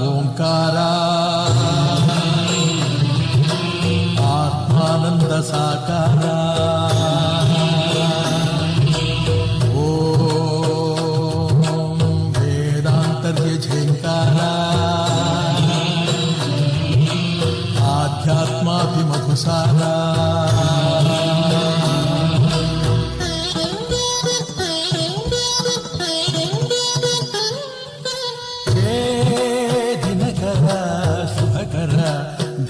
ಓಂಕಾರ ಆತ್ಮಾನಂದ ಸಾಕಾರ ಓಂ ವೇದಾಂತರ್ಯ ಝೇಂಕಾರ ಆಧ್ಯಾತ್ಮಾಭಿಮಧುಸಾರ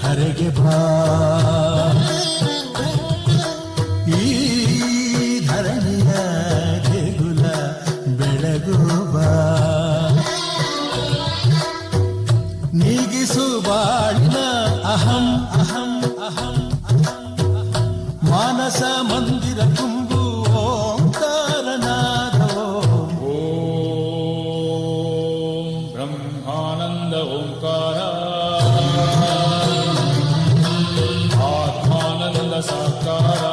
ಧರೆಗೆ ಬಾ ಈ ಧರಣಿಯ ದೇಗುಲ ಬೆಳಗು ಬಾ ನೀಗಿಸು ಬಾಳಿನ ಅಹಂ ಅಹಂ ಅಹಂ ಮಾನಸ ಮಂದಿರ ತುಂಬು ಓಂಕಾರನಾದೋ ಓಂ ಬ್ರಹ್ಮಾನಂದ ಓಂಕಾರ ಸಾಕಾರ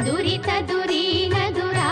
ದುರಿತ ದುರೀನ ದುರಾ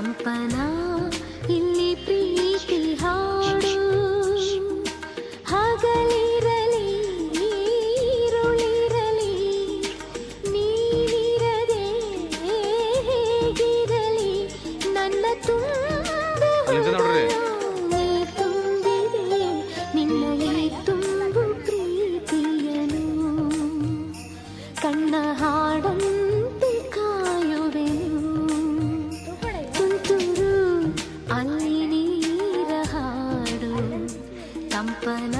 ಕಂಪನ ಇಲ್ಲಿ ಪ್ರೀತಿ ಹಾಡು ಹಗಲಿರಲಿ ಈರುಳಿರಲಿ ನೀನಿರದೆ ಹೇಗಿರಲಿ ನನ್ನ ತುಂಬಿದೆ ನಿನ್ನಯೇ ತುಂಬು ಪ್ರೀತಿಯನು ಕಣ್ಣ ಹಾಡಂತೆ ಕಾಯುವೆನು ತುಂತುರು ಅಲ್ಲಿ ನೀರ ಹಾಡು ಕಂಪನ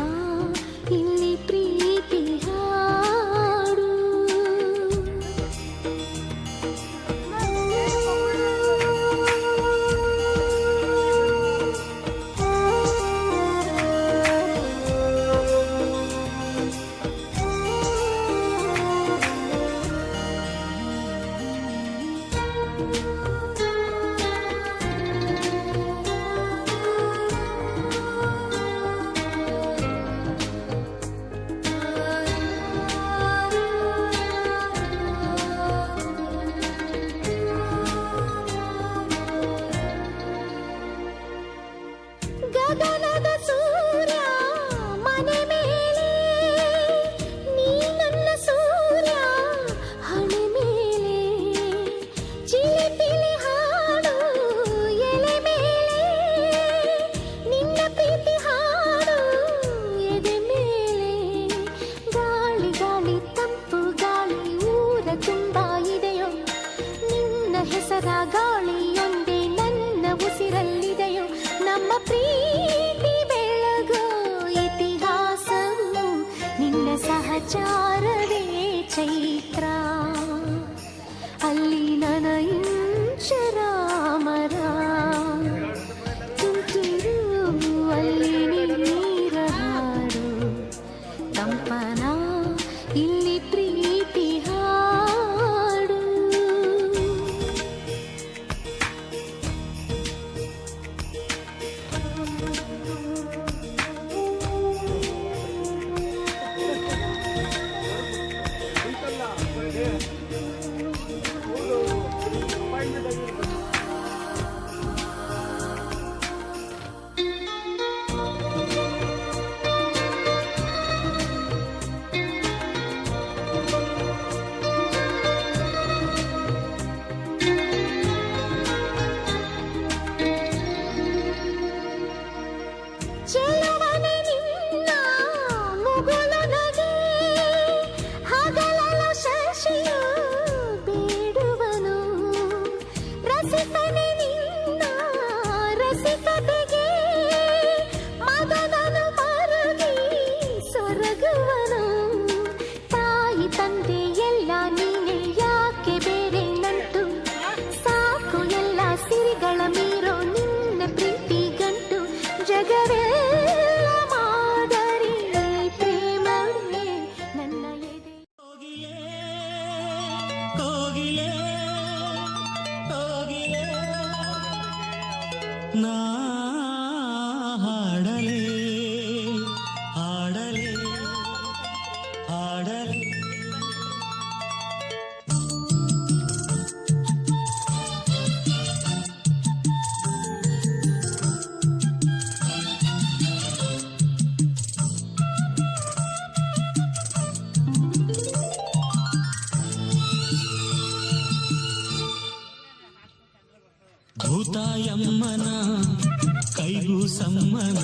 ಇಲ್ಲಿ ಪ್ರೀತಿ ಹಾಡು ಗಗನದ ಸೂರ್ಯ ಮನೆ ಮೇಲೆ ನೀ ನನ್ನ ಸೂರ್ಯ ಹಣೆ ಮೇಲೆ ಚಿಲಿಪಿಲಿ ಹಾಡು ಎಲೆ ಮೇಲೆ ನಿನ್ನ ಪ್ರೀತಿ ಹಾಡು ಎದೆ ಮೇಲೆ ಗಾಳಿ ಗಾಳಿ ತಂಪು ಗಾಳಿ ಊರ ತುಂಬ ಇದೆಯೋ ನಿನ್ನ ಹೆಸರ ಗಾಳಿಯೊಂದೇ ನನ್ನ ಉಸಿರಲ್ಲಿದೆಯೋ ನಮ್ಮ ಪ್ರೀತಿ ಬೆಳಗೋ ಇತಿಹಾಸವು ನಿನ್ನ ಸಹಚಾರವೇ ಚೈತ್ರ ಅಲ್ಲಿ ನನ ಇಂಚರಾಮರ ತುಂತುರು ಅಲ್ಲಿ ನೀರ ಹಾಡು ಕಂಪನ ಇಲ್ಲಿ ಪ್ರೀತಿ ಹಾಡು ಚೆಲುವನೆ ನಿನ್ನ ಮುಗುಳು ನಗೆ ಹಗಲಲು ಶಶಿಯು ಬೇಡುವನು ರಸಿಕನೆ ನಿನ್ನ ರಸಿಕತೆಗೆ ಮದನನು ಮರುಗಿ ಸೊರಗುವನು ತಾಯಿ ತಂದೆ ಎಲ್ಲ ನೀನೆ ಯಾಕೆ ಬೇರೆ ನಂಟು ಸಾಕು ಎಲ್ಲ ಸಿರಿಗಳ ಮೀರೋ ನಿನ್ನ ಪ್ರೀತಿ ಗಂಟು ಜಗವೆಲ್ಲ ಮಾದರಿ ಪ್ರೇಮವೇ ನನ್ನ ಎದೆ ಕೋಗಿಲೆ ಕೋಗಿಲೆ ನಾ ಹಾಡಲೆ ಹಾಡಲೆ ಹಾಡಲೆ ಭೂತಾಯಮ್ಮನ ಕೈಗೂ ಸಮ್ಮನ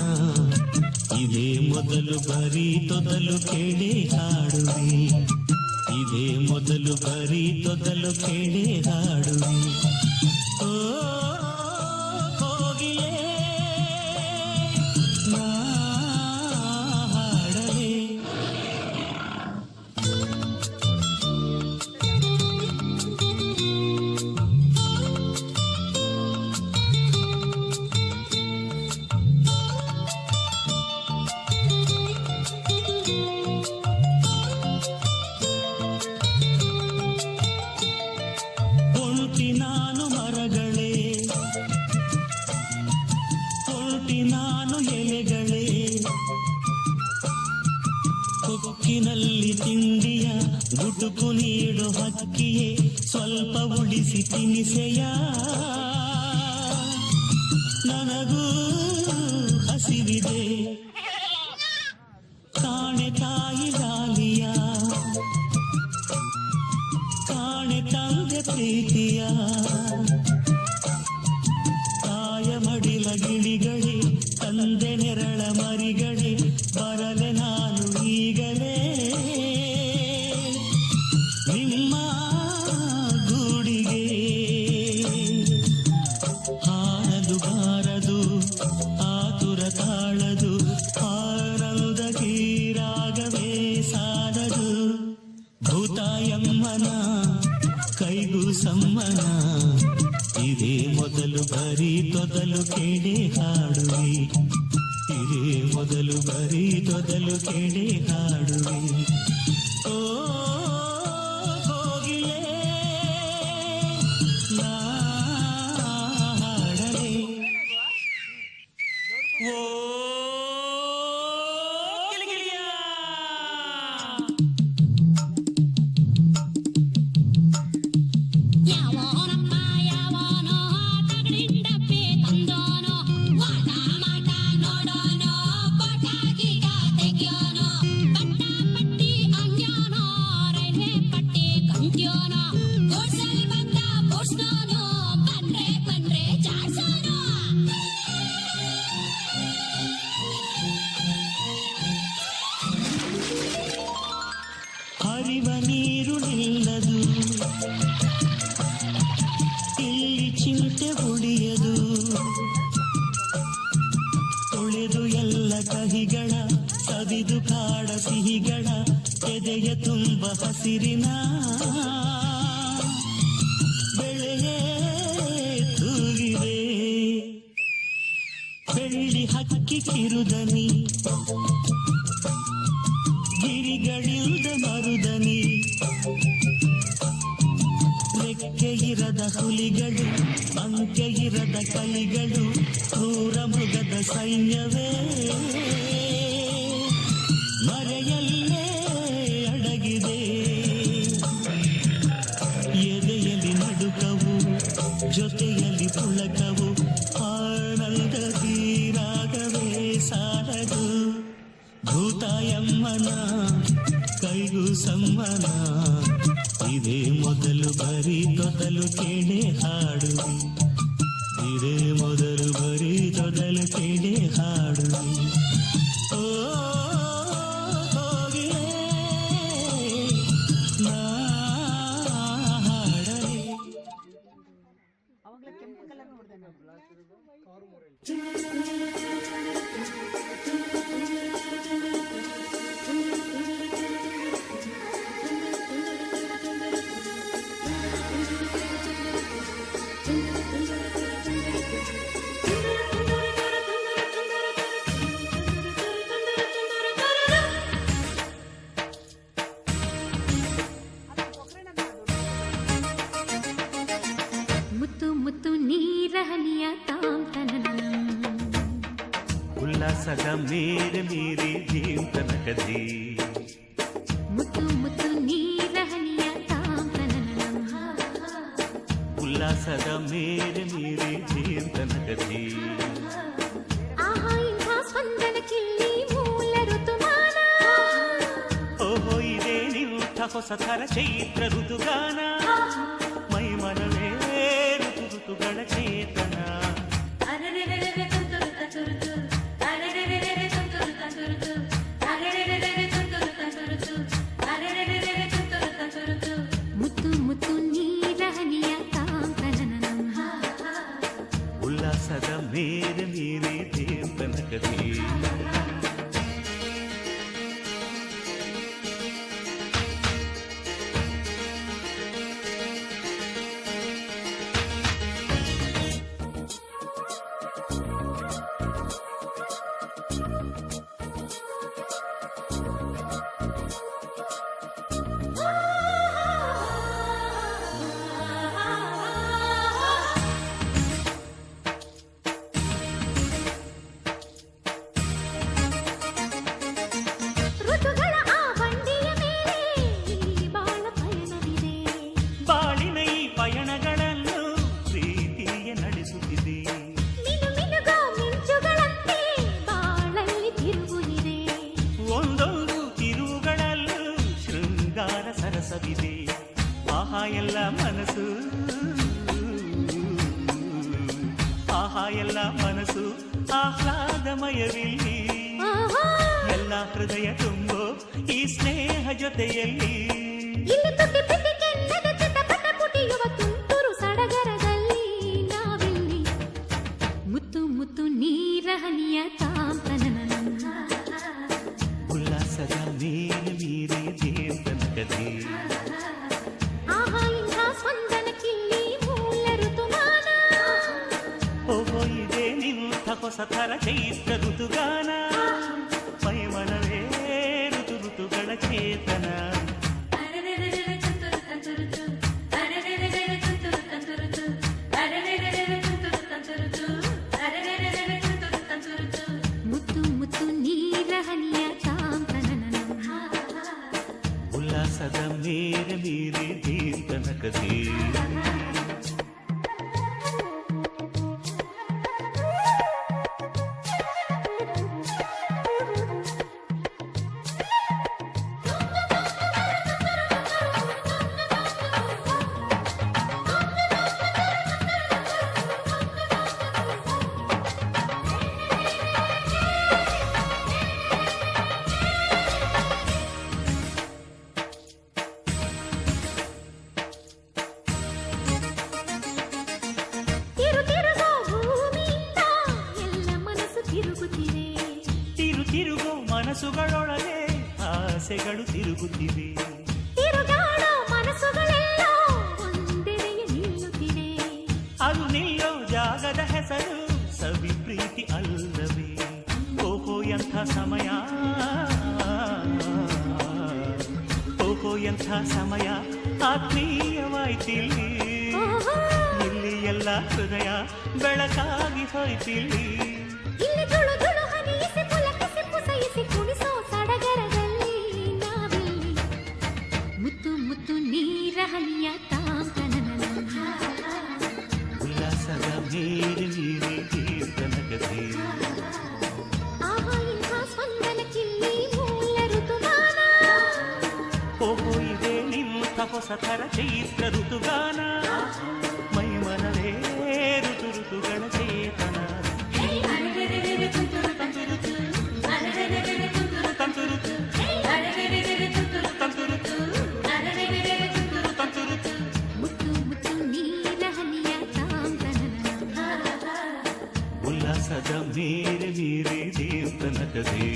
ಇದೇ ಮೊದಲು ಬರೀ ತೊದಲು ಕೇಳಿ ಹಾಡುವೆ ಇದೇ ಮೊದಲು ಬರೀ ತೊದಲು ಕೇಳಿ ಹಾಡುವೆ ಓ ಕೋಗಿಲೆ ನಾ ಹಾಡಲೆ ಹೊರಟಿ ನಾನು ಮರಗಳೇ ಹೊರಟಿ ನಾನು ಎಲೆಗಳೇ ಕೊಕ್ಕಿನಲ್ಲಿ ತಿಂಡಿಯ ಗುಟುಕು ನೀಡು ಹಕ್ಕಿಯೇ ಸ್ವಲ್ಪ ಉಳಿಸಿ ತಿನಿಸೆಯ ನನಗೂ ಹಸಿವಿದೆ ಕಾಣೆ ತಾಯಿ ಲಾಲಿಯ ಕಾಣೆ ತಂದೆ ಪ್ರೀತಿಯ ತಾಯ ಮಡಿಲ ಗಿಳಿಗಳೇ ತಂದೆ ನೆರಳ ಮರಿಗಳೇ ಬರಲೆ ನಾನು ಈಗಲೇ ನಿಮ್ಮ ಗೂಡಿಗೆ ಹಾರದು ಬಾರದು ಆತುರ ತಾಳದು ಆನಂದ ಗೀರಾಗವೇ ಸಾಲದು ಭೂತಾಯಮ್ಮನ ಕೈಗೂ ಸಮ್ಮನ ಇದೇ ಮೊದಲು ಬರೀ ತೊದಲು ಕೇಳಿ ಹಾಡುವೆ ಇದೇ ಮೊದಲು ಬರೀ ತೊದಲು ಕೇಳಿ ಹಾಡುವೆ ಓ ಹೋಗಿಯೇ ನಾ ಹಾಡಲೇ ಓ ಗಿಲಿಗಿಲಿಯ ಯಾವನಪ್ಪ ಯಾವನೋ ತಗಡಿಂಡಪ್ಪೆ ತಂದೋನೋ ವಾಟ ಮಾಟ ನೋಡೋನೋ ಪಟಾಕಿ ತೆಗ್ಯೋನೋ ಪಟ್ಟ ಪಟ್ಟಿ ಅಂಗ್ಯೋನೋ ರೈಲ್ವೆ ಪಟ್ಟಿ ಕಂಟ್ಯೋನೋ ಗೋಡ್ಸಲ್ ಬಂದ ಬೋಡ್ಸ್ನೋನೋ ಬಂದ್ರೆ ಜಾಡ್ಸೋನೋ ಹರಿವ ನೀರು ನಿಲ್ಲದು ಇಲ್ಲಿ ಚಿಂತೆ ಉಳಿಯದು ತೊಳೆದು ಎಲ್ಲ ಕಹಿಗಳ ಸವಿದು ಕಾಡ ಸಿಹಿಗಳ ಎದೆಯ ತುಂಬ ಹಸಿರಿನ ಬೆಳೆಯೇ ತೂಗಿದೆ ಬೆಳ್ಳಿ ಹಕ್ಕಿ ಕಿರುದನಿ ಗಿರಿಗಳಿಲ್ದ ಮರುದನಿ ರೆಕ್ಕೆ ಇರದ ಹುಲಿಗಳು ಅಂಕೆ ಇರದ ಕಲಿಗಳು ಕ್ರೂರ ಮೃಗದ ಸೈನ್ಯವೇ ಮರೆಯಲ್ಲೇ ಅಡಗಿದೆ ಎದೆಯಲ್ಲಿ ನಡುಕವು ಜೊತೆಯಲ್ಲಿ ಪುಳಕವು ಆನಂದ ತೀರಾಗವೇ ಸಾಲದು ಭೂತಾಯಮ್ಮನ ಕೈಗೂ ಸಮ್ಮನ ಇದೇ ಮೊದಲು ಬರೀ ತೊದಲು ಕೇಳಿ ಹಾಡುವೆ ಇದೇ ಮೊದಲು ಬರೀ ತೊದಲು ಕೇಳಿ ಹಾಡುವೆ ಓ ಹೋಗಿಯೇ ನಾ ಹಾಡಲೇ ಮುತ್ತು ಮುತ್ತು ನೀರಹನಿಯ ತಾಂತನನಂ ಉಲ್ಲಾಸದ ಮೇರೆ ಮೀರಿ ಜೀವಂತನಕದಿ ಮುತ್ತು ಮುತ್ತು ನೀರಹನಿಯ ತಾಂತನನಂ ಉಲ್ಲಾಸದ ಮೇರೆ ಮೀರಿ ಜೀವಂತನಕದಿ ಆಹಾ ಇಂಥ ಸ್ಪಂದನಕ್ಕಿಲ್ಲಿ ಮೂಲ ಋತುಮಾನ ಓಹೋ ಇದೇ ನಿಂಥ ಹೊಸ ಥರ ಚೈತ್ರ ಋತುಗಾನ ಮೈ ಮನವೇ ಋತುಗಳ ಚೇತನ ಮುತ್ತು ಮುತ್ತು ನೀರಹನಿಯ ತಾಂತನನಂ ಉಲ್ಲಾಸದ ಮೇರೆ ಮೀರಿ ಜೀವಂತನಕದಿ ಆಹಾ ಎಲ್ಲ ಮನಸ್ಸು ಆಹ್ಲಾದಮಯವಿಲ್ಲಿ, ಎಲ್ಲ ಹೃದಯ ತುಂಬೋ ಈ ಸ್ನೇಹ ಜೊತೆಯಲ್ಲಿ. ಇಲ್ಲಿ ತುಟಿ ಪಿಟಿ ಕೆನ್ನದ ಚಿಟಪಟ ಪುಟಿಯುವ ತುಂತುರು ಸಡಗರದಲ್ಲಿ ನಾವಿಲ್ಲಿ ಮುತ್ತು ಮುತ್ತು ನೀರ ಹನಿಯ ತಾಂತನನ ಉಲ್ಲಾಸದ ಮೇಲೆ ಮೀರಿ ದೇವನಗದೆ. ಆಹಾ ಇಂಥ ಸ್ಪಂದನಕ್ಕಿಲ್ಲಿ ಮೂಲ ಋತುಮಾನ. ಓಹೋ ಇದೇ ನಿಂತ ಹೊಸ ಥರ ಚೈತ್ರ ಋತುಗಾನ. ಮೈಮನವೇ ಋತು ಋತುಗಳ ಚೇತನ. ಮುತ್ತು ಮುತ್ತು ನೀರ ಹನಿಯ ತಾಂತನನ ಉಲ್ಲಾಸದ ಮೇಲೆ ಮೀರಿ ದೇವನಗದೆ. ತಿರುಗೋ ಮನಸ್ಸುಗಳೊಳಗೆ ಆಸೆಗಳು ತಿರುಗುತ್ತಿವೆ. ತಿರುಗಾಡೋ ಮನಸ್ಸುಗಳೆಲ್ಲ ಒಂದೆಡೆಗೆ ನಿಲ್ಲುತ್ತಿವೆ. ಅದು ನಿಲ್ಲೋ ಜಾಗದ ಹೆಸರು ಸವಿ ಪ್ರೀತಿ ಅಲ್ಲವೇ. ಓಹೋ ಎಂಥ ಸಮಯ, ಓಹೋ ಎಂಥ ಸಮಯ ಆತ್ಮೀಯವಾಯ್ತಿಲ್ಲಿ. ಇಲ್ಲಿ ಎಲ್ಲ ಹೃದಯ ಬೆಳಕಾಗಿ ಹೋಯ್ತಿಲ್ಲಿ. ಇಲ್ಲಿ ತುಳು ತುಳು ಹನಿಯಿಸಿ ಪುಲಕಿಸಿ ಪುಸಯಿಸಿ ಕುಣಿಸೋ ಸಡಗರದಲ್ಲಿ ನಾವಿಲ್ಲಿ ಮುತ್ತು ಮುತ್ತು ನೀರ ಹನಿಯ ತಾಂತನನ ಉಲ್ಲಾಸದ ಮೇಲೆ ಮೀರಿ ದೇವನಗದೆ. ಆಹಾ ಇಂಥ ಸ್ಪಂದನಕ್ಕಿಲ್ಲಿ ಮೂಲ ಋತುಮಾನ. ಓಹೋ ಇದೇ ನಿಂತ ಹೊಸ ಥರ ಚೈತ್ರ ಋತುಗಾನ. ಮೈಮನವೇ ಋತು ಋತುಗಳ ಚೇತನ. ಮುತ್ತು ಮುತ್ತು ನೀರ ಹನಿಯ ತಾಂತನನ ಉಲ್ಲಾಸದ ಮೇಲೆ ಮೀರಿ ದೇವನಗದೆ.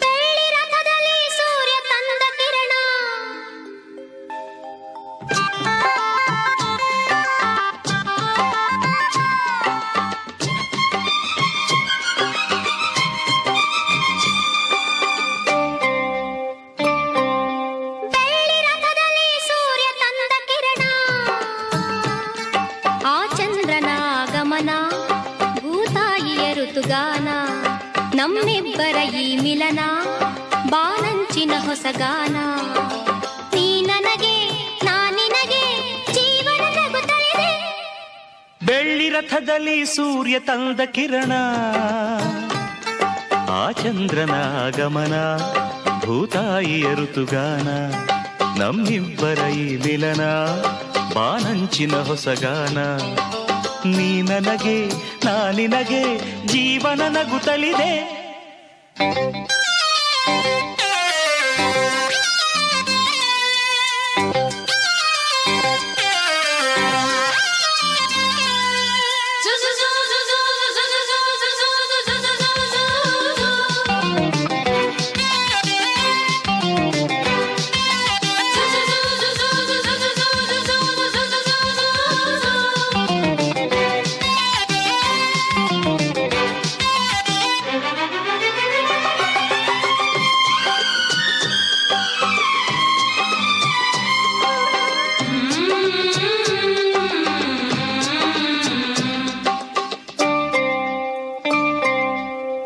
ಬೆಳ್ಳಿ ರಥದಲ್ಲಿ ಸೂರ್ಯ ತಂದ ಕಿರಣ. ಬೆಳ್ಳಿ ರಥದಲ್ಲಿ ಸೂರ್ಯ ತಂದ ಕಿರಣ. ಆ ಚಂದ್ರನ ಆಗಮನ ಭೂತಾಯಿಯ ಋತುಗಾನ. ನಮ್ಮಿಬ್ಬರ ಈ ಮಿಲನ ಬಾನಂಚಿನ ಹೊಸಗಾನ. ನೀ ನನಗೆ ನಾ ನಿನಗೆ ಜೀವನ ನಗುತ್ತಲಿದೆ. ಬೆಳ್ಳಿ ರಥದಲ್ಲಿ ಸೂರ್ಯ ತಂದ ಕಿರಣ. ಆ ಚಂದ್ರನ ಆಗಮನ ಭೂತಾಯಿಯ ಋತುಗಾನ. ನಮ್ಮಿಬ್ಬರ ಈ ಮಿಲನ ಬಾನಂಚಿನ ಹೊಸಗಾನ. ನೀ ನನಗೆ ನಾ ನಿನಗೆ ಜೀವನ ನಗುತ್ತಲಿದೆ.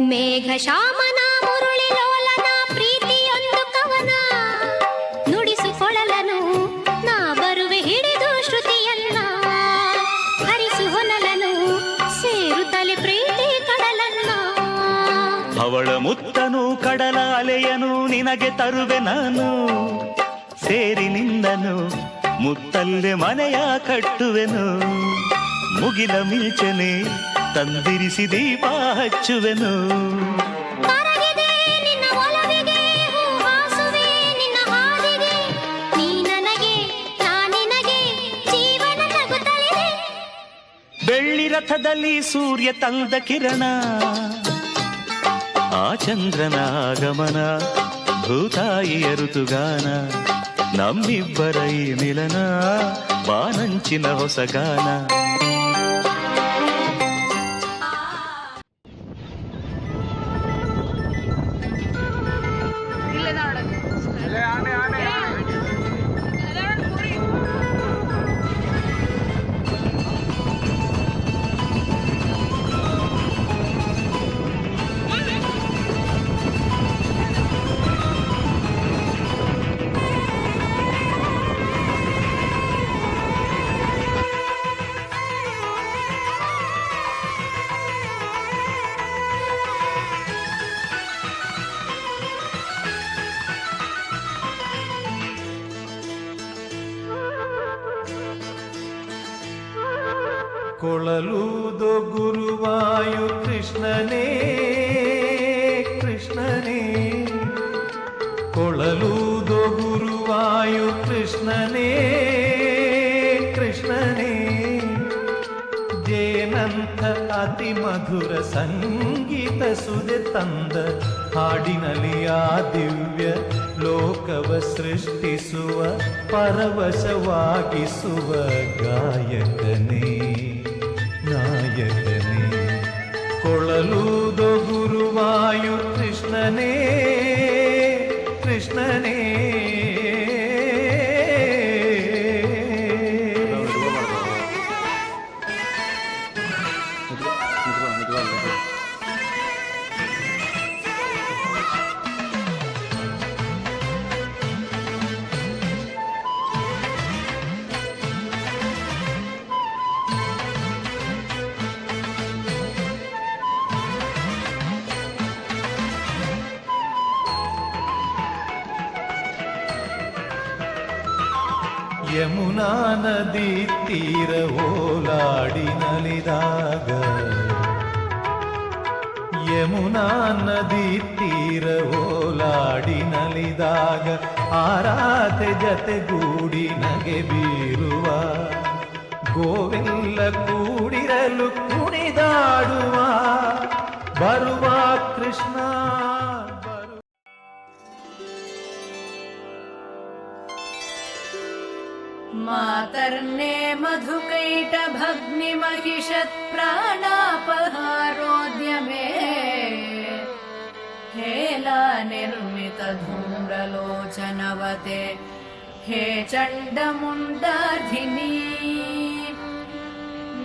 ಮೇಘ ಶಾಮನ ಮುರುಳಿ ಲೋಲನ ಪ್ರೀತಿಯೊಂದು ಕವನ ನುಡಿಸುಕೊಳಲನು ನಾ ಬರುವೆ ಹಿಡಿದು ಶ್ರುತಿಯನ್ನ ಹರಿಸು ಹೊನಲನು ಸೇರುತ್ತಲೆ ಪ್ರೀತಿ ಕಡಲನ್ನ ಅವಳ ಮುತ್ತನು ಕಡಲ ಅಲೆಯನು ನಿನಗೆ ತರುವೆ ನಾನು ಸೇರಿ ನಿಂದನು ಮುತ್ತಲ್ಲೆ ಮನೆಯ ಕಟ್ಟುವೆನು ಮುಗಿಲ ಮಿಂಚನೆ ತಂದಿರಿಸಿ ದೀಪ ಹಚ್ಚುವೆನು ಕರಗಿದೆ ನಿನ್ನ ಒಲವಿಗೆ ಹೂವಾಸುವೆ ನಿನ್ನ ಹಾದಿಗೆ ನೀ ನನಗೆ ನಾ ನಿನಗೆ ಜೀವನ ತಗುತ್ತಲಿದೆ ಬೆಳ್ಳಿ ರಥದಲ್ಲಿ ಸೂರ್ಯ ತಂದ ಕಿರಣ ಆ ಚಂದ್ರನ ಆಗಮನ ಭೂತಾಯಿಯ ಋತುಗಾನ ನಮ್ಮಿಬ್ಬರ ಈ ಮಿಲನ ಬಾನಂಚಿನ ಹೊಸಗಾನ ಕೊಳಲೂದೋ ಗುರುವಾಯು ಕೃಷ್ಣನೇ ಕೃಷ್ಣನೇ ಕೊಳಲೂದೋ ಗುರುವಾಯು ಕೃಷ್ಣನೇ ಕೃಷ್ಣನೇ ಜೇನಂಥ ಅತಿ ಮಧುರ ಸಂಗೀತ ಸುದೆ ತಂದ ಹಾಡಿನಲ್ಲಿ ಆ ದಿವ್ಯ ಲೋಕವ ಸೃಷ್ಟಿಸುವ ಪರವಶವಾಗಿಸುವ ಗಾಯಕನೇ ನಾಯಕನೇ ಕೊಳಲೂದೋ ಗುರುವಾಯು ಕೃಷ್ಣನೇ ಕೃಷ್ಣನೇ ಯಮುನಾ ನದಿ ತೀರ ಓಲಾಡಿ ನಲಿದಾಗ ಯಮುನಾ ನದಿ ತೀರ ಓಲಾಡಿ ನಲಿದಾಗ ಆರಾಧೆ ಜತೆಗೂಡಿ ನಗೆ ಬೀರುವ ಗೋವೆಲ್ಲ ಕೂಡಿರಲು ಕುಣಿದಾಡುವ ಬರುವ ಕೃಷ್ಣ ಮಾತರ್ನೇ ಮಧುಕೈಟಭಗ್ನಿಮಹಿಷತ್ ಪ್ರಾಣಾಪಹಾರೋದ್ಯಮೇ ಹೇಲಾ ನಿರ್ಮಿತ ಧೂಮ್ರಲೋಚನವತೆ ಹೇ ಚಂಡಮುಂಡಾಧಿನಿ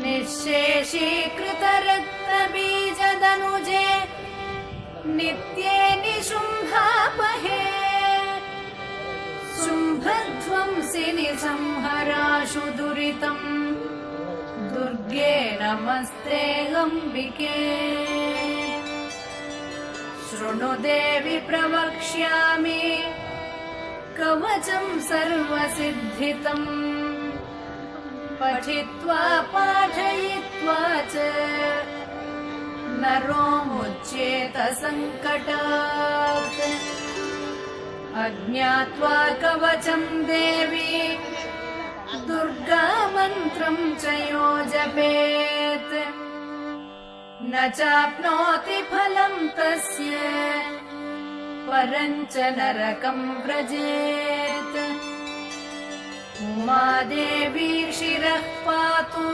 ನಿಶ್ಶೇಷೀಕೃತ ರಕ್ತಬೀಜದನುಜೆ ನಿತ್ಯೇ ನಿಶುಂಭಾಪಹೇ ಶುಂಭಧ್ವಂಸಿನಿ ಸಂಹರಾಶು ದುರಿತಂ ದುರ್ಗೆ ನಮಸ್ತೆ ಅಂಬಿಕೆ ಶೃಣು ದೇವಿ ಪ್ರವಕ್ಷ್ಯಾಮಿ ಕವಚಂ ಸರ್ವಸಿದ್ಧಿತಂ ಪಠಿತ್ವಾ ಪಾಠಯಿತ್ವಾ ಚ ನರೋ ಮುಚ್ಯೇತ ಸಂಕಟಾತ್ ಅಜ್ಞಾತ್ವಾ ಕವಚಂ ದೇವಿ ದುರ್ಗಾ ಮಂತ್ರಂ ಚ ಯೋ ಜಪೇತ್ ನ ಚಾಪ್ನೋತಿ ಫಲಂ ತಸ್ಯ ಪರಂ ಚ ನರಕಂ ವ್ರಜೇತ್ ಉಮಾ ದೇವಿ ಶಿರಃ ಪಾತು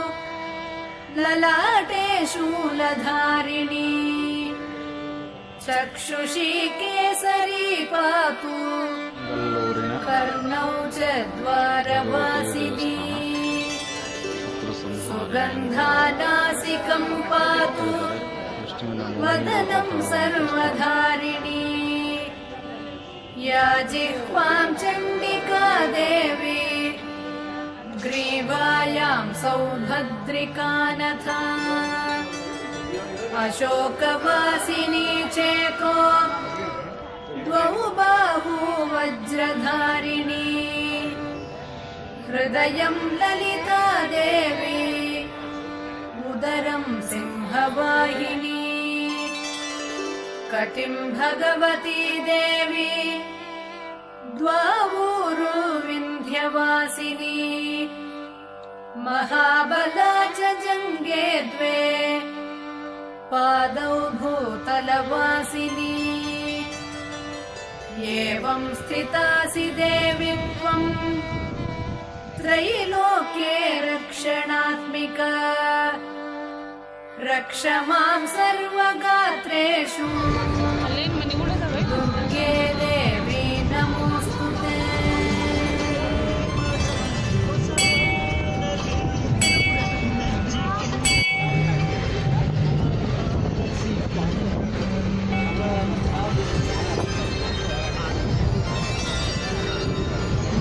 ಲಲಾಟೆ ಶೂಲಧಾರಿಣಿ ಚಕ್ಷುಷಿ ಕೇಸರಿ ಪಾತು ಕರ್ಣೌ ಚ ದ್ವಾರವಾಸಿನಿ ಸುಗಂಧಾನಾಸಿಕಂ ಪಾತು वदनं सर्वधारिणी या जिह्वां चण्डिका देवी ग्रीवायां सौभद्रिका नथा अशोकवासिनी चेतो द्वौ बाहू वज्रधारिणी हृदयं ललिता देवी उदरं सिंहवाहिनी कटिं भगवती देवी द्वावूरु विन्ध्यवासिनी महाबला च जङ्गे द्वे पादौ भूतलवासिनी एवं स्थितासि देवि त्वं त्रैलोक्ये रक्षणात्मिका रक्ष मां सर्वगात्रेषु दुर्गे देवी नमोऽस्तुते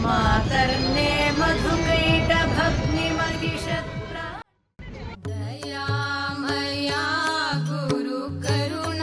मातर्ने मधुकैटभग्निमहिषत्प्रा दयामया गुरु करुणा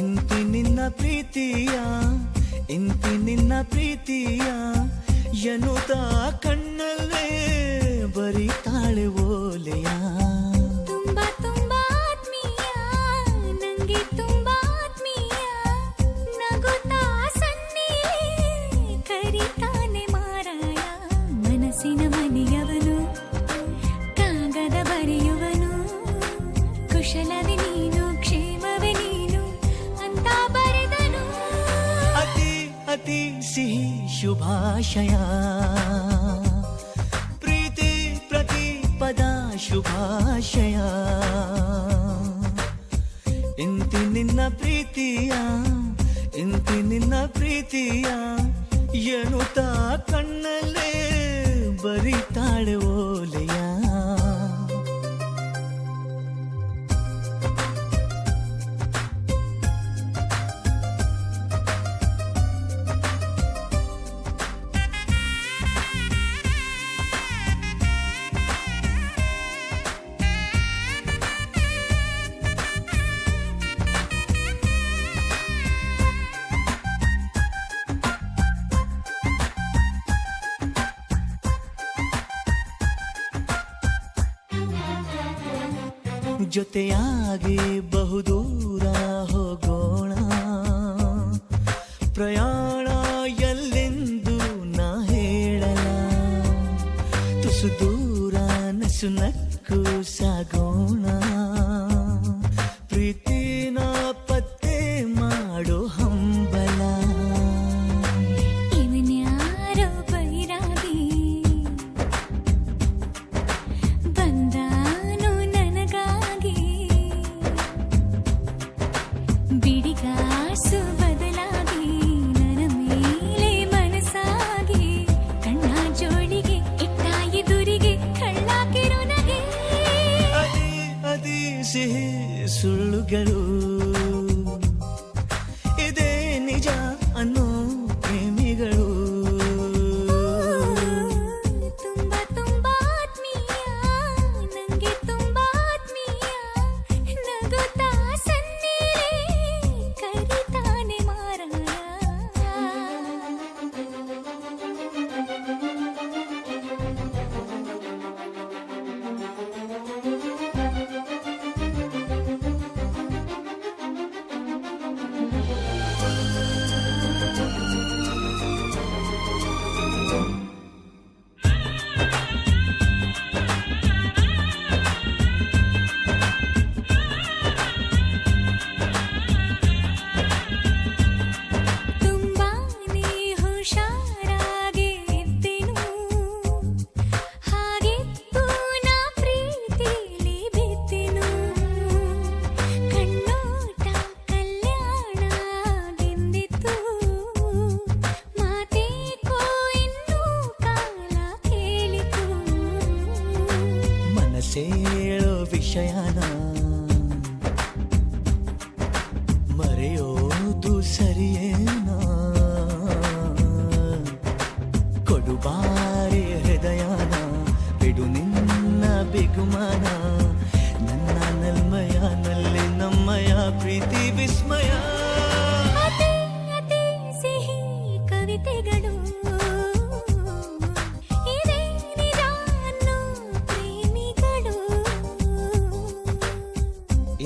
ಇಂತಿ ನಿನ್ನ ಪ್ರೀತಿಯ ಇಂತಿ ನಿನ್ನ ಪ್ರೀತಿಯ ಎನ್ನುತ್ತ ಕಣ್ಣಲ್ಲೇ ಬರಿತಾಳೆ ಓಲೆಯ. ತುಂಬಾ ತುಂಬಾ ಆತ್ಮೀಯ ನಂಗೆ ತುಂಬಾ ಆತ್ಮೀಯ ನಗುತ್ತಾ ಸನ್ನಿಲೇ ಕರಿತಾನೆ ಮಾರಾಯ. ಮನಸ್ಸಿನ ಮನೆಯವನು ಕಾಗದ ಬರೆಯುವನು ಕುಶಲವೇ ನೀನು ಕ್ಷೇಮವೇ ನೀನು ಅಂತ ಬರೆದನು. ಅತಿ ಅತಿ ಸಿಹಿ ಶುಭಾಶಯ ಪ್ರೀತಿ ಪ್ರತಿ ಪದ ಶುಭಾಶಯ. ಇಂತಿ ನಿನ್ನ ಪ್ರೀತಿಯ ಇಂತಿ ನಿನ್ನ ಪ್ರೀತಿಯ ಎನ್ನುತ್ತ ಕಣ್ಣಲ್ಲೇ ಬರಿತಾಳೆ ಓಲೆಯ. ಜೊತೆಯಾಗಿ ಬಹುದೂರ ಹೋಗೋಣ ಪ್ರಯಾಣ ಎಲ್ಲೆಂದು ನಾ ಹೇಳಲ. ತುಸು ದೂರ ನಸು ನಕ್ಕು ಸಾಗೋಣ ಪ್ರೀತಿನ ಪತ್ತೆ ಮಾಡೋ ಹಂಬಲ. ಇವನ್ಯಾರೋ ಬೈರಾಗಿ ಬಂದಾನು ನನಗಾಗಿ ಬಿಡಿಗಾಸು ಬದಲಾಗಿ ನನ್ನ ಮೇಲೆ ಮನಸ್ಸಾಗಿ ಕಣ್ಣ ಜೋಳಿಗೆ ಇಟ್ಟ ಎದುರಿಗೆ ಕಳ್ಳಾಕಿರು ನಗೆ. ಅದಿ ಅದಿ ಸಿಹಿ ಸುಳ್ಳುಗಳು ಇದೇ ನಿಜ ಅನ್ನೋ ಪ್ರೇಮಿಗಳು. ತುಂಬಾ ತುಂಬಾ ಆತ್ಮೀಯ ನಂಗೆ ತುಂಬಾ ಆತ್ಮೀಯ ನಗುತ್ತಾ ಸನ್ನಿಲೇ ಕರಿತಾನೆ ಮಾರಾಯ. ತುಂಬಾನೇ ಹುಷಾರಾಗಿ ಇದ್ದೆನು ಹಾಗೆತ್ತು ನಾ ಪ್ರೀತಿಲಿ ಬಿದ್ದೆನು. ಕಣ್ಣೋಟ ಕಲ್ಯಾಣ ಗೆಂದಿತ್ತು ಮಾತೇಕೋ ಇನ್ನೂ ಕಾಲ ಕೇಳಿತು. ಮನಸ್ಸೇಳೋ ವಿಷಯನ ಮರೆಯೋದು ಸರಿಯೇನಾ. ಕೊಡುಬಾರಿ ಹೃದಯನ ಬಿಡು ನಿನ್ನ ಬಿಗುಮಾನ. ನನ್ನ ನಲ್ಮಯನಲ್ಲಿ ನಮ್ಮಯ ಪ್ರೀತಿ ವಿಸ್ಮಯ. ಅತಿ ಅತಿ ಸಿಹಿ ಕವಿತೆಗಳು ಇದೇ ನಿಜ ಅನ್ನೋ ಪ್ರೇಮಿಗಳು.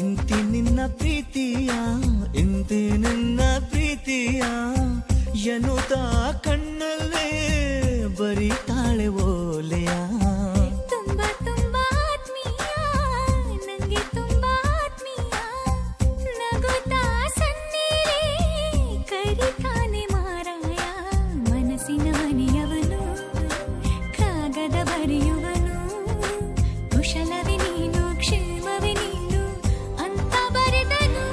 ಇಂತಿ ನಿನ್ನ ಪ್ರೀತಿಯ ಇಂತಿ ನಿನ್ನ ಪ್ರೀತಿಯ ಎನ್ನುತ್ತ ಕಣ್ಣಲ್ಲೇ ಬರಿತಾಳೆ ಓಲೆಯ. ತುಂಬಾ ತುಂಬಾ ಆತ್ಮೀಯ ನಂಗೆ ತುಂಬಾ ಆತ್ಮೀಯ ನಗುತ್ತಾ ಸನ್ನಿಲೇ ಕರಿತಾನೆ ಮಾರಾಯ. ಮನಸ್ಸಿನ ಮನೆಯವನು ಕಾಗದ ಬರೆಯುವನು ಕುಶಲವೇ ನೀನು ಕ್ಷೇಮವೇ ನೀನು ಅಂತ ಬರೆದನು.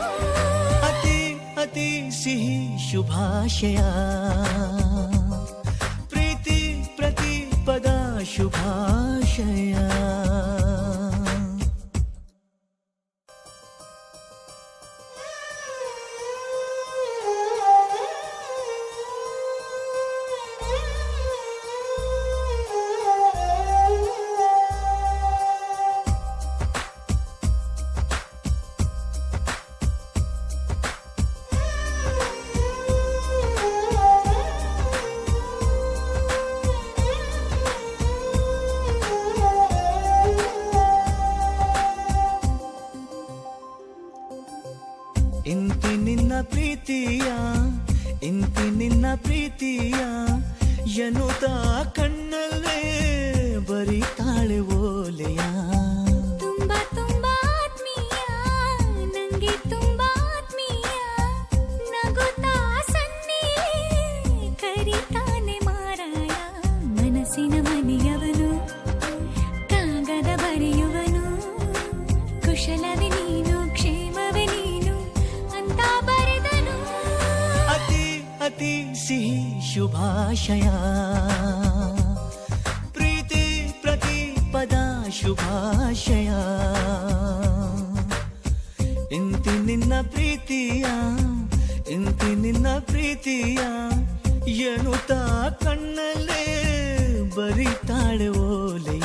ಅತಿ ಅತಿ ಸಿಹಿ ಶುಭಾಶಯ ಪ್ರೀತಿ ಪ್ರತಿ ಪದ ಶುಭಾಶಯ. ಇಂತಿ ನಿನ್ನ ಪ್ರೀತಿಯ ಇಂತಿ ನಿನ್ನ ಪ್ರೀತಿಯ ಎನ್ನುತ್ತ ಕಣ್ಣಲ್ಲೇ ಬರಿತಾಳೆ ಓಲೆಯ. ತುಂಬಾ ತುಂಬಾ ಆತ್ಮೀಯ ನಂಗೆ ತುಂಬಾ ಆತ್ಮೀಯ ನಗುತ್ತಾ ಸನ್ನಿಲೇ ಕರಿತಾನೆ ಮಾರಾಯ. ಮನಸ್ಸಿನ ಮನೆಯವನು ಕಾಗದ ಬರೆಯುವನು ಕುಶಲವೇ ನೀನು ಕ್ಷೇಮವೇ ನೀನು ಅಂತ ಬರೆದನು. ಅತಿ ಅತಿ ಸಿಹಿ ಶುಭಾಶಯ ಪ್ರೀತಿ ಪ್ರತಿ ಪದ ಶುಭಾಶಯ. ಇಂತಿ ನಿನ್ನ ಪ್ರೀತಿಯ ಇಂತಿ ನಿನ್ನ ಪ್ರೀತಿಯ ಎನ್ನುತ್ತ ಕಣ್ಣಲ್ಲೇ ಬರಿತಾಳೆ ಓಲೆಯ.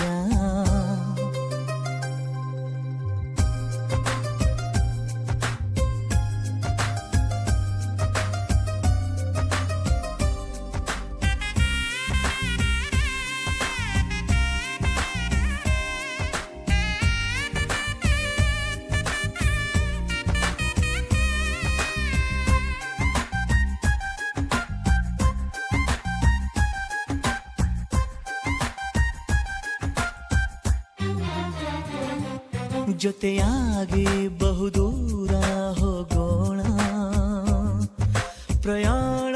ಜೊತೆಯಾಗಿ ಬಹುದೂರ ಹೋಗೋಣ ಪ್ರಯಾಣ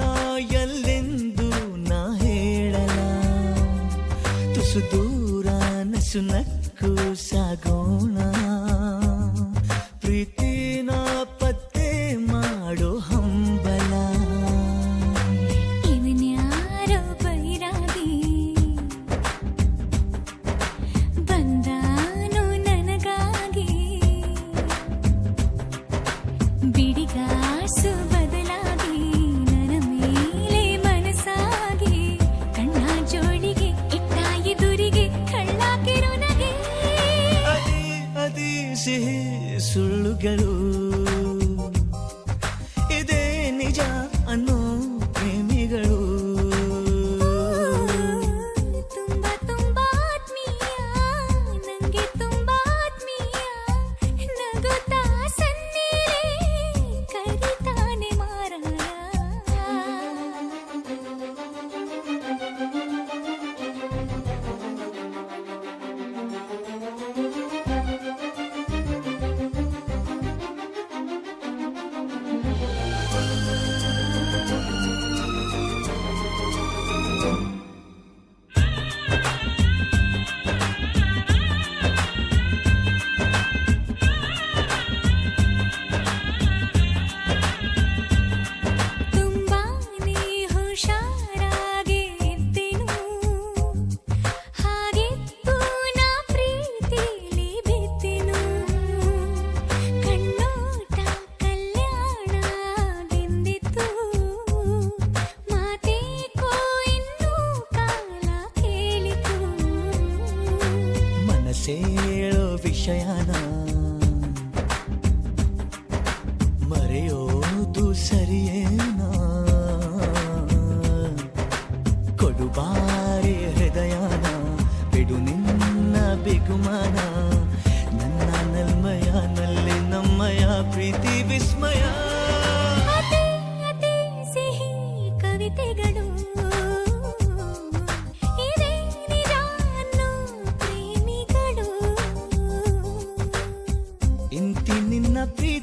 ಎಲ್ಲೆಂದು ನಾ ಹೇಳಲ. ತುಸು ದೂರ ನಸು ನಕ್ಕು ಸಾಗೋಣ ಪ್ರೀತಿನ ಪತ್ತೆ ಮಾಡೋ ಹಂಬಲ. ಇವನ್ಯಾರೋ ಬೈರಾಗಿ ಬಂದಾನು ನನಗಾಗಿ ಬಿಡಿಗಾಸು ಬದಲಾಗಿ ನನ್ನ ಮೇಲೆ ಮನಸ್ಸಾಗಿ ಕಣ್ಣ ಜೋಡಿಗೆ ಇಟ್ಟ ಎದುರಿಗೆ ಕಳ್ಳಾಕಿರು ನಗೆ. ಅದೇ ಅದೇ ಸಿಹಿ ಸುಳ್ಳುಗಳು ಇದೇ ನಿಜ ಅನ್ನೋ ಪ್ರೇಮಿಗಳು. ತುಂಬಾ ತುಂಬಾ ಆತ್ಮೀಯ ನಂಗೆ ತುಂಬಾ ಆತ್ಮೀಯ ನಗುತ್ತಾ ಸನ್ನಿಲೇ ಕರಿತಾನೆ ಮಾರಾಯ. ತುಂಬಾನೇ ಹುಷಾರಾಗಿ ಇದ್ದೆನು ಹಾಗೆತ್ತು ನಾ ಪ್ರೀತಿಲಿ ಬಿದ್ದೆನು. ಕಣ್ಣೋಟ ಕಲ್ಯಾಣವೆಂದಿತ್ತು ಮಾತೇಕೋ ಇನ್ನೂ ಕಾಲ ಕೇಳಿತು. ಮನಸ್ಸೇಳೋ ವಿಷಯನ ಮರೆಯೋದು ಸರಿಯೇನಾ. ಕೊಡುಬಾರಿ ಹೃದಯನ ಬಿಡು ನಿನ್ನ ಬಿಗುಮಾನ ನನ್ನ ನಲ್ಮಯನಲ್ಲಿ ನಮ್ಮಯ ಪ್ರೀತಿ ವಿಸ್ಮಯ. ಅತಿ ಅತಿ ಸಿಹಿ ಕವಿತೆಗಳು ಇದೇ ನಿಜ ಅನ್ನೋ ಪ್ರೇಮಿಗಳು. ಇಂತಿ ನಿನ್ನ ಪ್ರೀತಿ